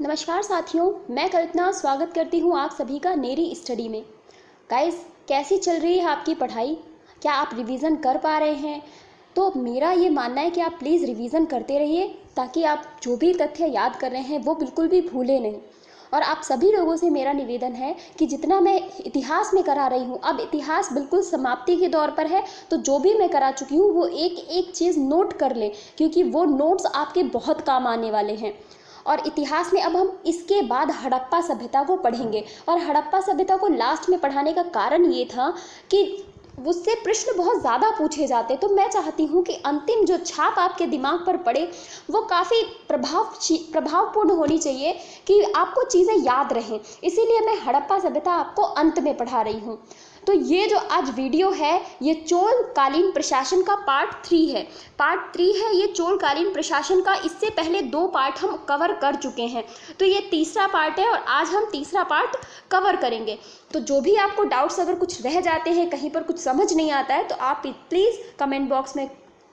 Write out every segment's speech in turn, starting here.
नमस्कार साथियों, मैं कल्पना स्वागत करती हूँ आप सभी का नेरी स्टडी में। गाइस, कैसी चल रही है आपकी पढ़ाई? क्या आप रिवीजन कर पा रहे हैं? तो मेरा ये मानना है कि आप प्लीज़ रिवीजन करते रहिए ताकि आप जो भी तथ्य याद कर रहे हैं वो बिल्कुल भी भूलें नहीं। और आप सभी लोगों से मेरा निवेदन है कि जितना मैं इतिहास में करा रही हूँ, अब इतिहास बिल्कुल समाप्ति के दौर पर है, तो जो भी मैं करा चुकी हूँ वो एक एक चीज़ नोट कर लें, क्योंकि वो नोट्स आपके बहुत काम आने वाले हैं। और इतिहास में अब हम इसके बाद हड़प्पा सभ्यता को पढ़ेंगे। और हड़प्पा सभ्यता को लास्ट में पढ़ाने का कारण ये था कि उससे प्रश्न बहुत ज़्यादा पूछे जाते, तो मैं चाहती हूँ कि अंतिम जो छाप आपके दिमाग पर पड़े वो काफ़ी प्रभावपूर्ण होनी चाहिए कि आपको चीज़ें याद रहें। इसीलिए मैं हड़प्पा सभ्यता आपको अंत में पढ़ा रही हूँ। तो ये जो आज वीडियो है ये चोलकालीन प्रशासन का पार्ट 3 है। ये चोलकालीन प्रशासन का। इससे पहले 2 पार्ट हम कवर कर चुके हैं, तो ये तीसरा पार्ट है और आज हम तीसरा पार्ट कवर करेंगे। तो जो भी आपको डाउट्स अगर कुछ रह जाते हैं, कहीं पर कुछ समझ नहीं आता है, तो आप प्लीज़ कमेंट बॉक्स में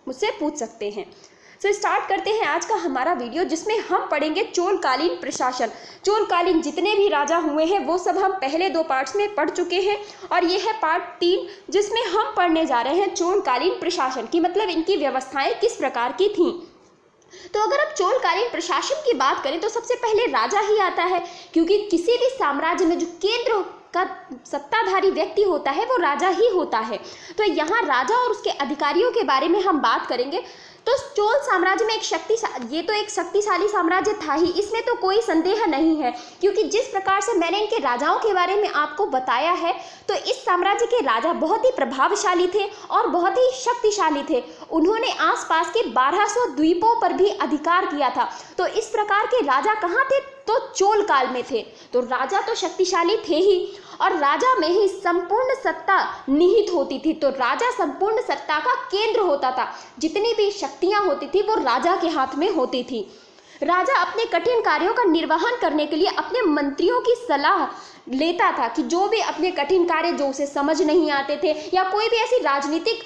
मुझसे पूछ सकते हैं। तो स्टार्ट करते हैं आज का हमारा वीडियो, जिसमें हम पढ़ेंगे चोलकालीन प्रशासन। चोलकालीन जितने भी राजा हुए हैं वो सब हम पहले 2 पार्ट्स में पढ़ चुके हैं, और ये है पार्ट 3 जिसमें हम पढ़ने जा रहे हैं चोलकालीन प्रशासन की, मतलब इनकी व्यवस्थाएं किस प्रकार की थीं। तो अगर आप चोलकालीन प्रशासन की बात करें तो सबसे पहले राजा ही आता है, क्योंकि किसी भी साम्राज्य में जो केंद्र का सत्ताधारी व्यक्ति होता है वो राजा ही होता है। तो यहाँ राजा और उसके अधिकारियों के बारे में हम बात करेंगे। तो चोल साम्राज्य में एक शक्तिशाली साम्राज्य था ही, इसमें तो कोई संदेह नहीं है, क्योंकि जिस प्रकार से मैंने इनके राजाओं के बारे में आपको बताया है, तो इस साम्राज्य के राजा बहुत ही प्रभावशाली थे और बहुत ही शक्तिशाली थे। उन्होंने आसपास के 1200 द्वीपों पर भी अधिकार किया था। तो इस प्रकार के राजा कहाँ थे? तो चोल काल में थे। तो राजा तो शक्तिशाली थे ही, और राजा में ही संपूर्ण सत्ता निहित होती थी। तो राजा संपूर्ण सत्ता का केंद्र होता था। जितनी भी शक्तियां होती थी वो राजा के हाथ में होती थी। राजा अपने कठिन कार्यों का निर्वहन करने के लिए अपने मंत्रियों की सलाह लेता था कि जो भी अपने कठिन कार्य जो उसे समझ नहीं आते थे, या कोई भी ऐसी राजनीतिक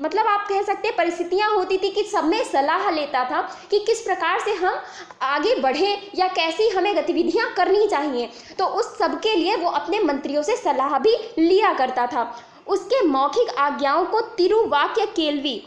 मतलब आप कह सकते हैं परिस्थितियां होती थी कि सब में सलाह लेता था कि किस प्रकार से हम आगे बढ़े या कैसी हमें गतिविधियां करनी चाहिए। तो उस सब के लिए वो अपने मंत्रियों से सलाह भी लिया करता था। उसके मौखिक आज्ञाओं को तिरुवाक्य केल्वी,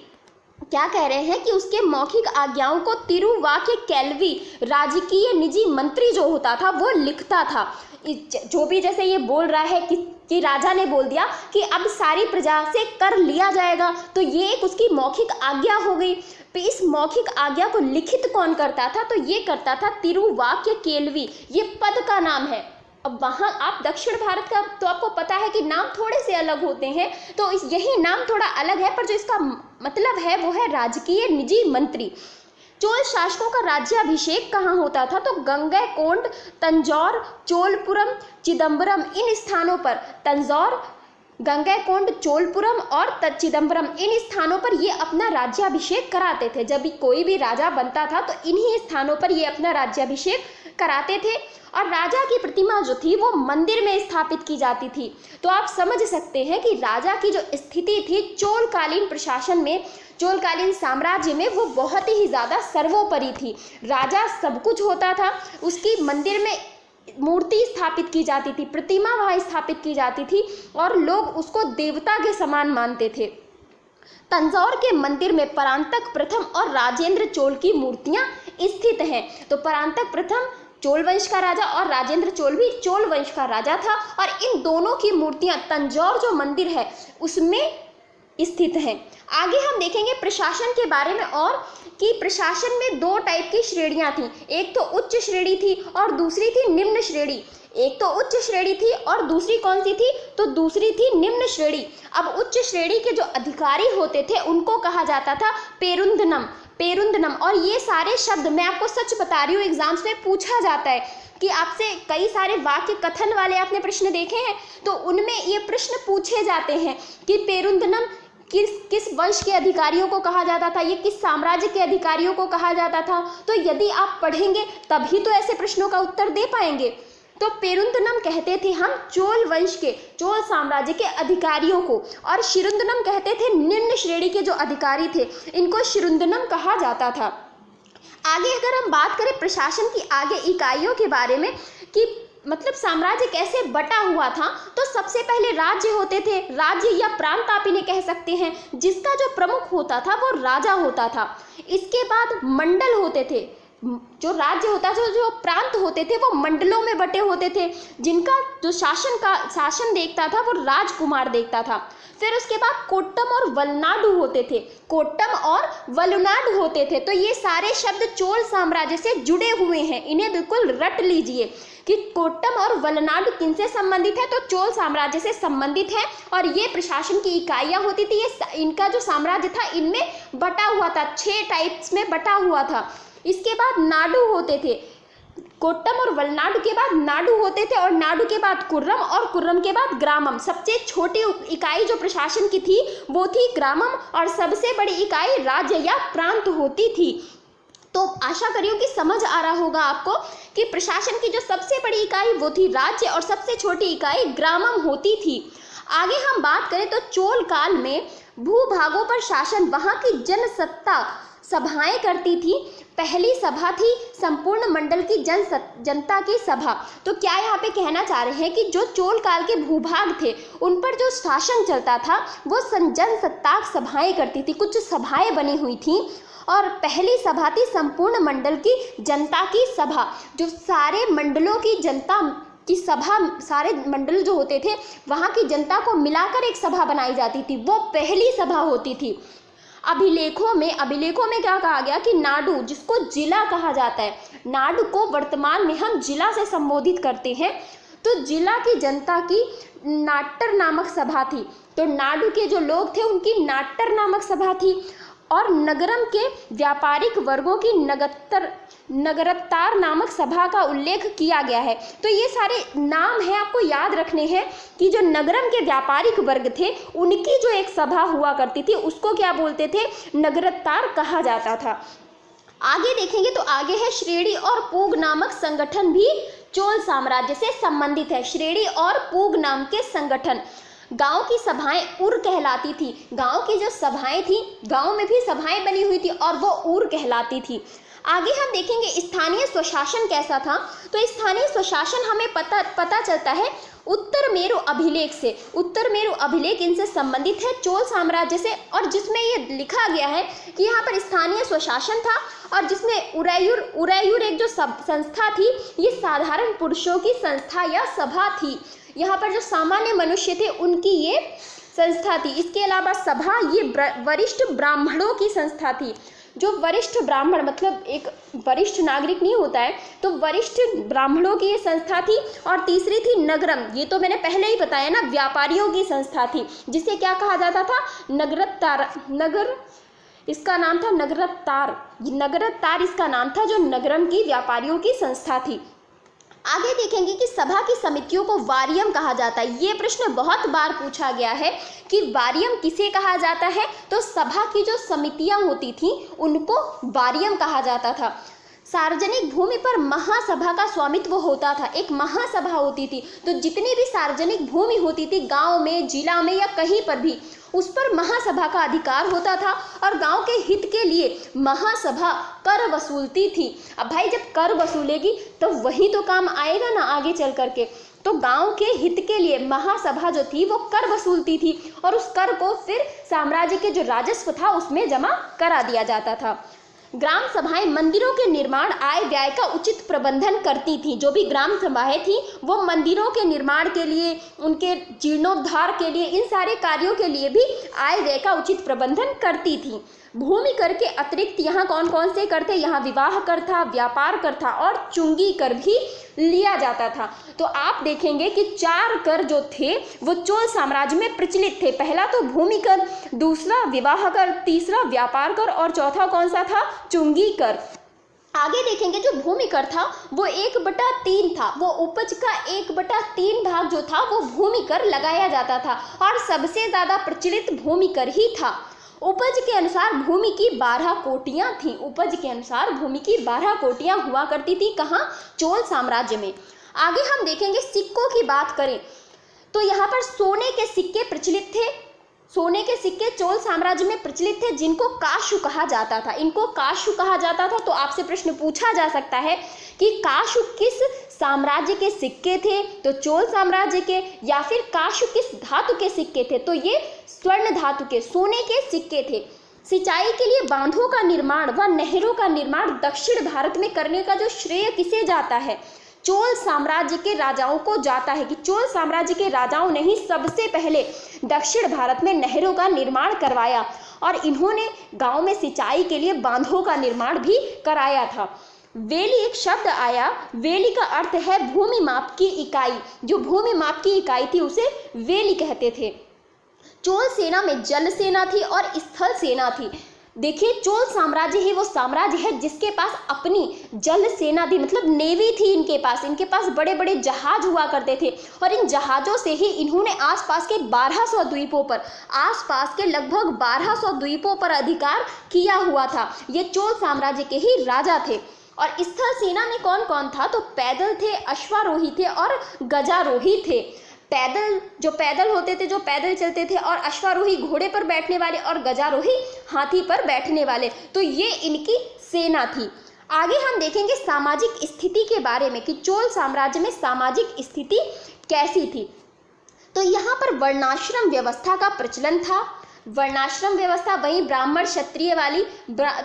क्या कह रहे हैं कि उसके मौखिक आज्ञाओं को तिरुवाक्य केल्वी राजकीय निजी मंत्री जो होता था वो लिखता था। जो भी जैसे ये बोल रहा है कि राजा ने बोल दिया कि अब सारी प्रजा से कर लिया जाएगा, तो ये एक उसकी मौखिक आज्ञा हो गई। तो इस मौखिक आज्ञा को लिखित कौन करता था? तो ये करता था तिरुवाक्य केल्वी। ये पद का नाम है। अब वहाँ आप दक्षिण भारत का तो आपको पता है कि नाम थोड़े से अलग होते हैं, तो यही नाम थोड़ा अलग है, पर जो इसका मतलब है वो है राजकीय निजी मंत्री। चोल शासकों का राज्याभिषेक कहाँ होता था? तो गंगैकोंड, तंजौर, चोलपुरम, चिदम्बरम, इन स्थानों पर तंजौर, गंगैकोंड, चोलपुरम और चिदम्बरम, इन स्थानों पर ये अपना राज्याभिषेक कराते थे। जब भी कोई भी राजा बनता था तो इन्हीं स्थानों पर ये अपना राज्याभिषेक कराते थे। और राजा की प्रतिमा जो थी वो मंदिर में स्थापित की जाती थी। तो आप समझ सकते हैं कि राजा की जो स्थिति थी चोलकालीन प्रशासन में, चोलकालीन साम्राज्य में, वो बहुत ही ज़्यादा सर्वोपरि थी। राजा सब कुछ होता था, उसकी मंदिर में मूर्ति स्थापित की जाती थी, प्रतिमा वहाँ स्थापित की जाती थी, और लोग उसको देवता के समान मानते थे। तंजौर के मंदिर में परांतक प्रथम और राजेंद्र चोल की मूर्तियां स्थित हैं। तो परांतक प्रथम चोल वंश का राजा और राजेंद्र चोल भी चोल वंश का राजा था, और इन दोनों की मूर्तियां तंजौर जो मंदिर है उसमें स्थित हैं। आगे हम देखेंगे प्रशासन के बारे में, और कि प्रशासन में 2 टाइप की श्रेणियां थी। एक तो उच्च श्रेणी थी और दूसरी थी निम्न श्रेणी। एक तो उच्च श्रेणी थी और दूसरी कौन सी थी? तो दूसरी थी निम्न श्रेणी। अब उच्च श्रेणी के जो अधिकारी होते थे उनको कहा जाता था पेरुंदनम। और ये सारे शब्द मैं आपको सच बता रही हूँ, एग्जाम्स में पूछा जाता है कि आपसे कई सारे वाक्य कथन वाले आपने प्रश्न देखे हैं, तो उनमें ये प्रश्न पूछे जाते हैं कि पेरुंदनम किस वंश के अधिकारियों को कहा जाता था, ये किस साम्राज्य के अधिकारियों को कहा जाता था। तो यदि आप पढ़ेंगे तभी तो ऐसे प्रश्नों का उत्तर दे पाएंगे। तो पेरुंदनम कहते थे हम चोल वंश के, चोल साम्राज्य के अधिकारियों को, और शिरुंदनम कहते थे निम्न श्रेणी के जो अधिकारी थे, इनको शिरुंदनम कहा जाता था। आगे अगर हम बात करें प्रशासन की आगे इकाइयों के बारे में कि मतलब साम्राज्य कैसे बटा हुआ था, तो सबसे पहले राज्य होते थे, राज्य या प्रांत आप इन्हें कह सकते हैं, जिसका जो प्रमुख होता था वो राजा होता था। इसके बाद मंडल होते थे, जो राज्य होता था, जो प्रांत होते थे वो मंडलों में बटे होते थे, जिनका जो शासन देखता था वो राजकुमार देखता था। फिर उसके बाद कोट्टम और वलनाडु होते थे, कोट्टम और वलनाडु होते थे। तो ये सारे शब्द चोल साम्राज्य से जुड़े हुए हैं, इन्हें बिल्कुल रट लीजिए कि कोट्टम और वलनाडु किनसे संबंधित है, तो चोल साम्राज्य से संबंधित है। और ये प्रशासन की इकाइयाँ होती थी, ये इनका जो साम्राज्य था इनमें बटा हुआ था, 6 टाइप्स में बटा हुआ था। इसके बाद नाडु होते थे, कोट्टम और वलनाडु के बाद नाडु होते थे, और नाडु के बाद कुर्रम, और कुर्रम के बाद ग्रामम। सबसे छोटी इकाई जो प्रशासन की थी वो थी ग्रामम, और सबसे बड़ी इकाई राज्य या प्रांत होती थी। तो आशा करियो कि समझ आ रहा होगा आपको कि प्रशासन की जो सबसे बड़ी इकाई वो थी राज्य, और सबसे छोटी इकाई ग्रामम होती थी। आगे हम बात करें तो चोल काल में भूभागों पर शासन वहाँ की जनसत्ता सभाएं करती थी। पहली सभा थी संपूर्ण मंडल की जनता की सभा। तो क्या यहाँ पे कहना चाह रहे हैं कि जो चोल काल के भूभाग थे उन पर जो शासन चलता था वो जनसत्ताक सभाएं करती थी, कुछ सभाएं बनी हुई थी। और पहली सभा थी संपूर्ण मंडल की जनता की सभा, जो सारे मंडलों की जनता की सभा, सारे मंडल जो होते थे वहाँ की जनता को मिलाकर एक सभा बनाई जाती थी, वो पहली सभा होती थी। अभिलेखों में क्या कहा गया कि नाडु, जिसको जिला कहा जाता है, नाडु को वर्तमान में हम जिला से संबोधित करते हैं, तो जिला की जनता की नाट्टर नामक सभा थी। तो नाडु के जो लोग थे उनकी नाट्टर नामक सभा थी। और नगरम के व्यापारिक वर्गों की नगरत्तार नामक सभा का उल्लेख किया गया है। तो ये सारे नाम हैं, आपको याद रखने हैं कि जो नगरम के व्यापारिक वर्ग थे उनकी जो एक सभा हुआ करती थी उसको क्या बोलते थे, नगरत्तार कहा जाता था। आगे देखेंगे तो आगे है श्रेणी और पूग नामक संगठन भी चोल साम्राज्य से संबंधित है। श्रेणी और पूग नाम के संगठन, गांव की सभाएं उर कहलाती थी। गांव की जो सभाएं थी, गांव में भी सभाएं बनी हुई थी और वो उर कहलाती थी। आगे हम देखेंगे स्थानीय स्वशासन कैसा था। तो स्थानीय स्वशासन हमें पता चलता है उत्तर मेरु अभिलेख से। उत्तर मेरु अभिलेख इनसे संबंधित है, चोल साम्राज्य से, और जिसमें ये लिखा गया है कि यहाँ पर स्थानीय स्वशासन था, और जिसमें उरैयुर एक जो संस्था थी, ये साधारण पुरुषों की संस्था या सभा थी। यहाँ पर जो सामान्य मनुष्य थे उनकी ये संस्था थी। इसके अलावा सभा ये वरिष्ठ ब्राह्मणों की संस्था थी। जो वरिष्ठ ब्राह्मण मतलब एक वरिष्ठ नागरिक नहीं होता है, तो वरिष्ठ ब्राह्मणों की ये संस्था थी। और तीसरी थी नगरम, ये तो मैंने पहले ही बताया ना, व्यापारियों की संस्था थी, जिसे क्या कहा जाता था, नगरत्तार। इसका नाम था नगरत्तार इसका नाम था, जो नगरम की व्यापारियों की संस्था थी। आगे देखेंगे कि सभा की समितियों को वारियम कहा जाता है। ये प्रश्न बहुत बार पूछा गया है कि वारियम किसे कहा जाता है, तो सभा की जो समितियां होती थी उनको वारियम कहा जाता था। सार्वजनिक भूमि पर महासभा का स्वामित्व होता था, एक महासभा होती थी। तो जितनी भी सार्वजनिक भूमि होती थी गांव में, जिला में या कहीं पर भी, उस पर महासभा का अधिकार होता था। और गांव के हित के लिए महासभा कर वसूलती थी। अब भाई जब कर वसूलेगी तो वही तो काम आएगा ना आगे चल करके। तो गांव के हित के लिए महासभा जो थी वो कर वसूलती थी, और उस कर को फिर साम्राज्य के जो राजस्व था उसमें जमा करा दिया जाता था। ग्राम सभाएं मंदिरों के निर्माण, आय व्यय का उचित प्रबंधन करती थी। जो भी ग्राम सभाएं थी वो मंदिरों के निर्माण के लिए, उनके जीर्णोद्धार के लिए, इन सारे कार्यों के लिए भी आय व्यय का उचित प्रबंधन करती थी। भूमि कर के अतिरिक्त यहाँ कौन कौन से कर थे, यहाँ विवाह कर था, व्यापार कर था, और चुंगी कर भी लिया जाता था। तो आप देखेंगे कि 4 कर जो थे वो चोल साम्राज्य में प्रचलित थे। पहला तो भूमि कर, दूसरा विवाह कर, तीसरा व्यापार कर, और चौथा कौन सा था, चुंगी कर। आगे देखेंगे जो भूमि कर था वो 1/3 था, वो उपज का 1/3 भाग जो था वो भूमि कर लगाया जाता था, और सबसे ज़्यादा प्रचलित भूमि कर ही था। उपज के अनुसार भूमि की 12 कोटियाँ थीं। उपज के अनुसार भूमि की 12 कोटियाँ हुआ करती थी, कहाँ, चोल साम्राज्य में। आगे हम देखेंगे सिक्कों की बात करें तो यहाँ पर सोने के सिक्के प्रचलित थे, सोने के सिक्के चोल साम्राज्य में प्रचलित थे जिनको काशु कहा जाता था। इनको काशु कहा जाता था। तो आपसे प्रश्न पूछा जा सकता है कि काशु किस साम्राज्य के सिक्के थे, तो चोल साम्राज्य के, या फिर काशु किस धातु के सिक्के थे, तो ये स्वर्ण धातु के सोने के सिक्के थे। सिंचाई के लिए बांधों का निर्माण व नहरों का निर्माण दक्षिण भारत में करने का जो श्रेय किसे जाता है, चोल साम्राज्य के राजाओं को जाता है, कि चोल साम्राज्य के राजाओं ने ही सबसे पहले दक्षिण भारत में नहरों का निर्माण करवाया और इन्होंने गांव में सिंचाई के लिए बांधों का निर्माण भी कराया था। वेली एक शब्द आया, वेली का अर्थ है भूमि माप की इकाई। जो भूमि माप की इकाई थी उसे वेली कहते थे। चोल सेना में जल सेना थी और स्थल सेना थी। देखिए, चोल साम्राज्य ही वो साम्राज्य है जिसके पास अपनी जल सेना थी, मतलब नेवी थी इनके पास बड़े बड़े जहाज हुआ करते थे और इन जहाज़ों से ही इन्होंने आसपास के 1200 द्वीपों पर, आसपास के लगभग 1200 द्वीपों पर अधिकार किया हुआ था। ये चोल साम्राज्य के ही राजा थे। और स्थल सेना में कौन कौन था, तो पैदल थे, अश्वारोही थे और गजारोही थे। पैदल होते थे, जो पैदल चलते थे, और अश्वारोही घोड़े पर बैठने वाले, और गजारोही हाथी पर बैठने वाले। तो ये इनकी सेना थी। आगे हम देखेंगे सामाजिक स्थिति के बारे में कि चोल साम्राज्य में सामाजिक स्थिति कैसी थी। तो यहाँ पर वर्णाश्रम व्यवस्था का प्रचलन था। वर्णाश्रम व्यवस्था वही ब्राह्मण क्षत्रिय वाली,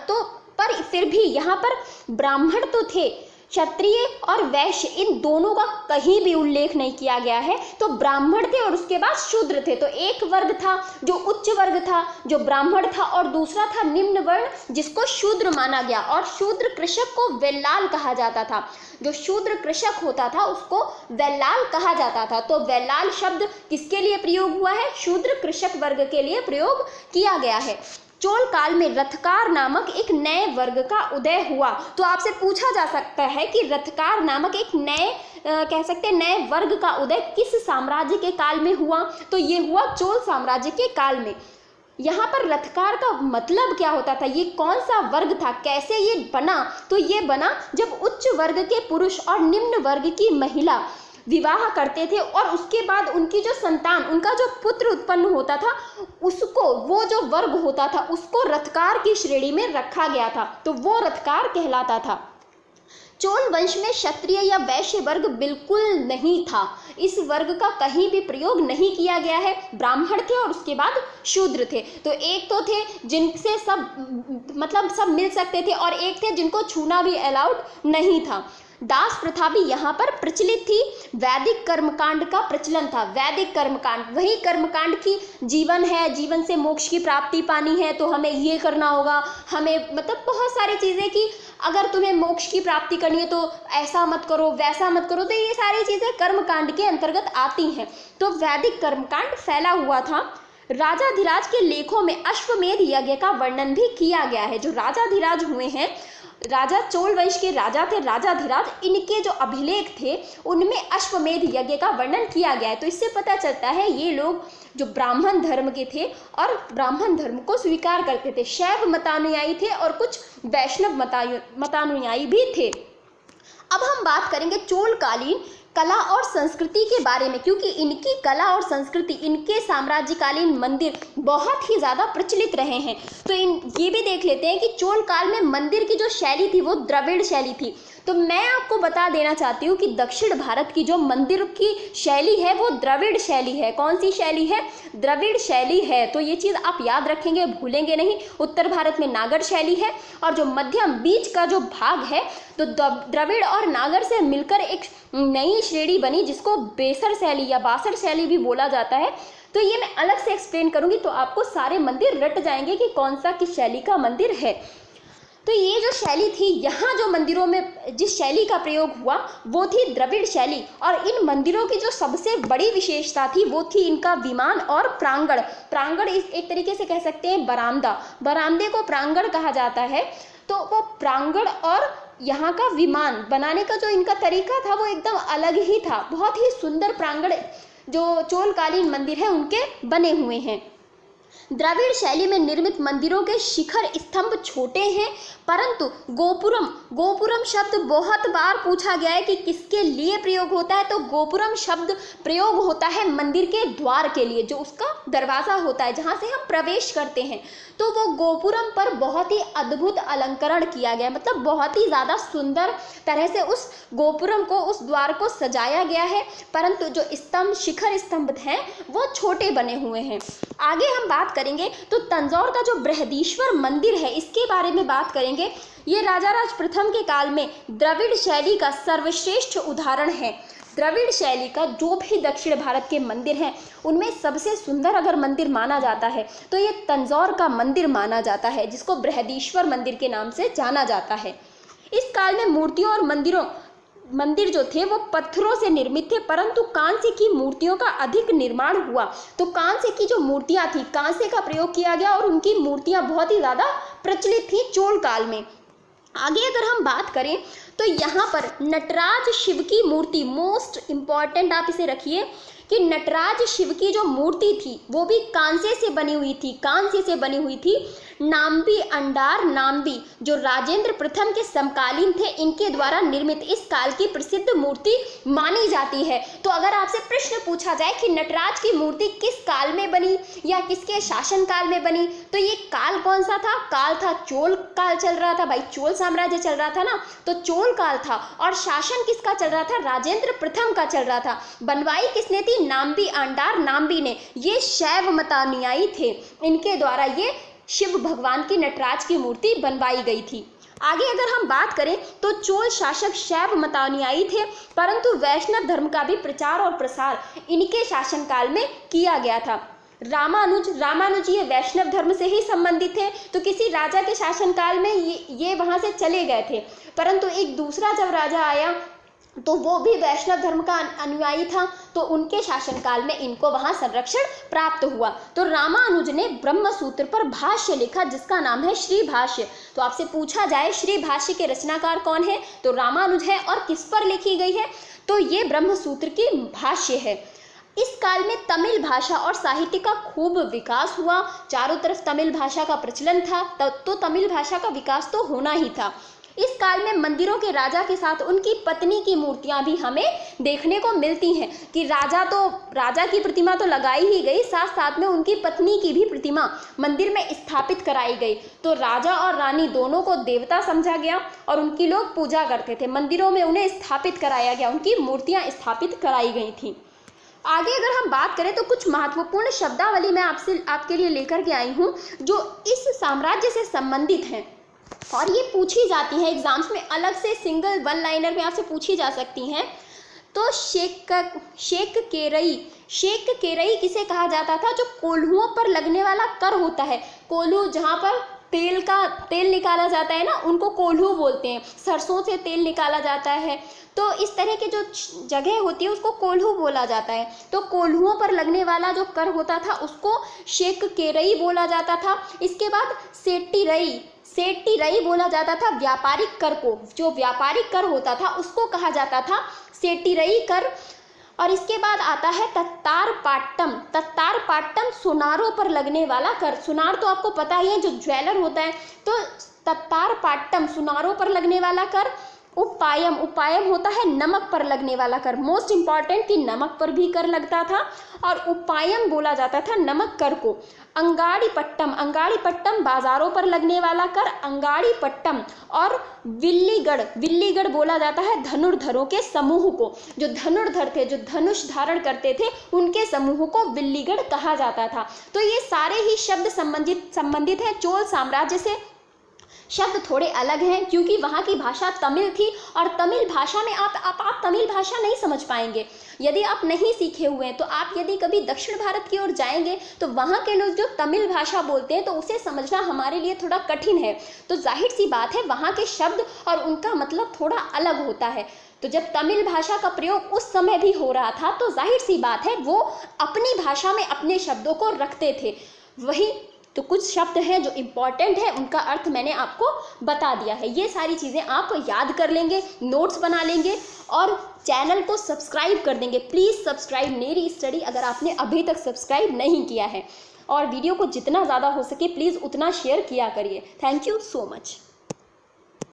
तो पर फिर भी यहाँ पर ब्राह्मण तो थे, क्षत्रिय और वैश्य इन दोनों का कहीं भी उल्लेख नहीं किया गया है। तो ब्राह्मण थे और उसके बाद शूद्र थे। तो एक वर्ग था जो उच्च वर्ग था, जो ब्राह्मण था, और दूसरा था निम्न वर्ण जिसको शूद्र माना गया। और शूद्र कृषक को वेल्लाल कहा जाता था। जो शूद्र कृषक होता था उसको वेल्लाल कहा जाता था। तो वेल्लाल शब्द किसके लिए प्रयोग हुआ है, शूद्र कृषक वर्ग के लिए प्रयोग किया गया है। चोल काल में रथकार नामक एक नए वर्ग का उदय हुआ। तो आपसे पूछा जा सकता है कि रथकार नामक एक नए कह सकते हैं नए वर्ग का उदय किस साम्राज्य के काल में हुआ, तो ये हुआ चोल साम्राज्य के काल में। यहाँ पर रथकार का मतलब क्या होता था, ये कौन सा वर्ग था, कैसे ये बना, तो ये बना जब उच्च वर्ग के पुरुष और निम्न वर्ग की महिला विवाह करते थे और उसके बाद उनकी जो संतान, उनका जो पुत्र उत्पन्न होता था, उसको, वो जो वर्ग होता था उसको रथकार की श्रेणी में रखा गया था। तो वो रथकार कहलाता था। चोल वंश में क्षत्रिय या वैश्य वर्ग बिल्कुल नहीं था। इस वर्ग का कहीं भी प्रयोग नहीं किया गया है। ब्राह्मण थे और उसके बाद शूद्र थे। तो एक तो थे जिनसे सब मिल सकते थे, और एक थे जिनको छूना भी अलाउड नहीं था। दास प्रथा भी यहाँ पर प्रचलित थी। वैदिक कर्मकांड का प्रचलन था। वैदिक कर्मकांड वही कर्मकांड की जीवन है, जीवन से मोक्ष की प्राप्ति पानी है तो हमें ये करना होगा, हमें बहुत सारी चीज़ें कि अगर तुम्हें मोक्ष की प्राप्ति करनी है तो ऐसा मत करो, वैसा मत करो। तो ये सारी चीज़ें कर्मकांड के अंतर्गत आती हैं। तो वैदिक कर्मकांड फैला हुआ था। राजाधिराज के लेखों में अश्वमेध यज्ञ का वर्णन भी किया गया है। जो राजाधिराज हुए हैं, राजा चोल वंश के राजा थे राजाधिराज, इनके जो अभिलेख थे उनमें अश्वमेध यज्ञ का वर्णन किया गया है। तो इससे पता चलता है ये लोग जो ब्राह्मण धर्म के थे और ब्राह्मण धर्म को स्वीकार करते थे। शैव मतानुयायी थे और कुछ वैष्णव मतानुयायी भी थे। अब हम बात करेंगे चोलकालीन कला और संस्कृति के बारे में, क्योंकि इनकी कला और संस्कृति, इनके साम्राज्यकालीन मंदिर बहुत ही ज़्यादा प्रचलित रहे हैं। तो ये भी देख लेते हैं कि चोल काल में मंदिर की जो शैली थी वो द्रविड़ शैली थी। तो मैं आपको बता देना चाहती हूँ कि दक्षिण भारत की जो मंदिर की शैली है वो द्रविड़ शैली है। कौन सी शैली है? द्रविड़ शैली है। तो ये चीज़ आप याद रखेंगे, भूलेंगे नहीं। उत्तर भारत में नागर शैली है और जो मध्यम बीच का जो भाग है तो द्रविड़ और नागर से मिलकर एक नई श्रेणी बनी जिसको बेसर शैली या बासर शैली भी बोला जाता है। तो ये मैं अलग से एक्सप्लेन करूँगी तो आपको सारे मंदिर रट जाएंगे कि कौन सा किस शैली का मंदिर है। तो ये जो शैली थी, यहाँ जो मंदिरों में जिस शैली का प्रयोग हुआ वो थी द्रविड़ शैली। और इन मंदिरों की जो सबसे बड़ी विशेषता थी वो थी इनका विमान और प्रांगण। प्रांगण एक तरीके से कह सकते हैं बरामदा, बरामदे को प्रांगण कहा जाता है। तो वो प्रांगण और यहाँ का विमान बनाने का जो इनका तरीका था वो एकदम अलग ही था। बहुत ही सुंदर प्रांगण जो चोलकालीन मंदिर है उनके बने हुए हैं। द्रविड़ शैली में निर्मित मंदिरों के शिखर स्तंभ छोटे हैं, परंतु गोपुरम शब्द बहुत बार पूछा गया है कि किसके लिए प्रयोग होता है। तो गोपुरम शब्द प्रयोग होता है मंदिर के द्वार के लिए, जो उसका दरवाज़ा होता है जहाँ से हम प्रवेश करते हैं। तो वो गोपुरम पर बहुत ही अद्भुत अलंकरण किया गया, मतलब बहुत ही ज़्यादा सुंदर तरह से उस गोपुरम को, उस द्वार को सजाया गया है, परंतु जो स्तंभ, शिखर स्तंभ हैं वो छोटे बने हुए हैं। आगे हम बात करेंगे तो तंजौर का जो बृहदीश्वर मंदिर है इसके बारे में बात करेंगे। ये राजाराज प्रथम के काल में द्रविड़ शैली का सर्वश्रेष्ठ उदाहरण है। द्रविड़ शैली का जो भी दक्षिण भारत के मंदिर हैं उनमें सबसे सुंदर अगर मंदिर माना जाता है तो ये तंजौर का मंदिर माना जाता है, जिसको बृहदीश्वर मंदिर के नाम से जाना जाता है। इस काल में मूर्तियों और मंदिर जो थे वो पत्थरों से निर्मित थे, परंतु कांसे की मूर्तियों का अधिक निर्माण हुआ। तो कांसे की जो मूर्तियां थी, कांसे का प्रयोग किया गया और उनकी मूर्तियां बहुत ही ज़्यादा प्रचलित थी चोल काल में। आगे अगर हम बात करें तो यहाँ पर नटराज शिव की मूर्ति, मोस्ट इम्पॉर्टेंट आप इसे रखिए कि नटराज शिव की जो मूर्ति थी वो भी कांसे से बनी हुई थी, कांसे से बनी हुई थी। नाम्बी अंडार नाम्बी जो राजेंद्र प्रथम के समकालीन थे, इनके द्वारा निर्मित इस काल की प्रसिद्ध मूर्ति मानी जाती है। तो अगर आपसे प्रश्न पूछा जाए कि नटराज की मूर्ति किस काल में बनी या किसके शासन काल में बनी, तो ये काल कौन सा था? काल था चोल काल चल रहा था भाई, चोल साम्राज्य चल रहा था ना, तो चोल काल था। और शासन किसका चल रहा था? राजेंद्र प्रथम का चल रहा था। बनवाई किसने थी? नाम्बी अंडार नाम्बी ने। ये शैव मतानुयायी थे, इनके द्वारा ये शिव भगवान की नटराज की मूर्ति बनवाई गई थी। आगे अगर हम बात करें तो चोल शासक शैव मतानुयायी थे, परंतु वैष्णव धर्म का भी प्रचार और प्रसार इनके शासनकाल में किया गया था। रामानुज ये वैष्णव धर्म से ही संबंधित थे, तो किसी राजा के शासनकाल में ये वहाँ से चले गए थे, परंतु एक दूसरा जब राजा आया तो वो भी वैष्णव धर्म का अनुयायी था, तो उनके शासनकाल में इनको वहाँ संरक्षण प्राप्त हुआ। तो रामानुज ने ब्रह्म सूत्र पर भाष्य लिखा जिसका नाम है श्री भाष्य। तो आपसे पूछा जाए श्री भाष्य के रचनाकार कौन है, तो रामानुज है। और किस पर लिखी गई है, तो ये ब्रह्म सूत्र की भाष्य है। इस काल में तमिल भाषा और साहित्य का खूब विकास हुआ, चारों तरफ तमिल भाषा का प्रचलन था, तो तमिल भाषा का विकास तो होना ही था। इस काल में मंदिरों के राजा के साथ उनकी पत्नी की मूर्तियां भी हमें देखने को मिलती हैं कि राजा की प्रतिमा तो लगाई ही गई, साथ साथ में उनकी पत्नी की भी प्रतिमा मंदिर में स्थापित कराई गई। तो राजा और रानी दोनों को देवता समझा गया और उनकी लोग पूजा करते थे, मंदिरों में उन्हें स्थापित कराया गया, उनकी मूर्तियां स्थापित कराई गई थी। आगे अगर हम बात करें तो कुछ महत्वपूर्ण शब्दावली मैं आपके लिए लेकर के आई हूँ जो इस साम्राज्य से संबंधित हैं और ये पूछी जाती है एग्जाम्स में, अलग से सिंगल वन लाइनर में आपसे पूछी जा सकती हैं। तो शेख केरई किसे कहा जाता था? जो कोल्हुओं पर लगने वाला कर होता है, कोल्हू जहाँ पर तेल निकाला जाता है ना, उनको कोल्हू बोलते हैं। सरसों से तेल निकाला जाता है, तो इस तरह की जो जगह होती है उसको कोल्हू बोला जाता है। तो कोल्हुओं पर लगने वाला जो कर होता था उसको शेख केरई बोला जाता था। इसके बाद सेट्टी रई बोला जाता था व्यापारिक कर को, जो व्यापारिक कर होता था उसको कहा जाता था सेट्टी रई कर। और इसके बाद आता है तत्तार पाट्टम सुनारों पर लगने वाला कर। सुनार तो आपको पता ही है, जो ज्वेलर होता है, तो तत्तार पाट्टम सुनारों पर लगने वाला कर। उपायम होता है नमक पर लगने वाला कर, मोस्ट इंपॉर्टेंट कि नमक पर भी कर लगता था और उपायम बोला जाता था नमक कर को। अंगाड़ी पट्टम बाजारों पर लगने वाला कर, अंगाड़ी पट्टम। और विल्लीगढ़ बोला जाता है धनुर्धरों के समूह को, जो धनुर्धर थे, जो धनुष धारण करते थे, उनके समूह को विल्लीगढ़ कहा जाता था। तो ये सारे ही शब्द संबंधित हैं चोल साम्राज्य से। शब्द थोड़े अलग हैं क्योंकि वहाँ की भाषा तमिल थी और तमिल भाषा में आप तमिल भाषा नहीं समझ पाएंगे यदि आप नहीं सीखे हुए हैं। तो आप यदि कभी दक्षिण भारत की ओर जाएंगे तो वहाँ के लोग जो तमिल भाषा बोलते हैं तो उसे समझना हमारे लिए थोड़ा कठिन है। तो जाहिर सी बात है वहाँ के शब्द और उनका मतलब थोड़ा अलग होता है। तो जब तमिल भाषा का प्रयोग उस समय भी हो रहा था तो जाहिर सी बात है वो अपनी भाषा में अपने शब्दों को रखते थे। वही तो कुछ शब्द हैं जो इम्पॉर्टेंट है, उनका अर्थ मैंने आपको बता दिया है। ये सारी चीज़ें आप याद कर लेंगे, नोट्स बना लेंगे और चैनल को सब्सक्राइब कर देंगे। प्लीज़ सब्सक्राइब नेरी स्टडी अगर आपने अभी तक सब्सक्राइब नहीं किया है। और वीडियो को जितना ज़्यादा हो सके प्लीज़ उतना शेयर किया करिए। Thank you so much.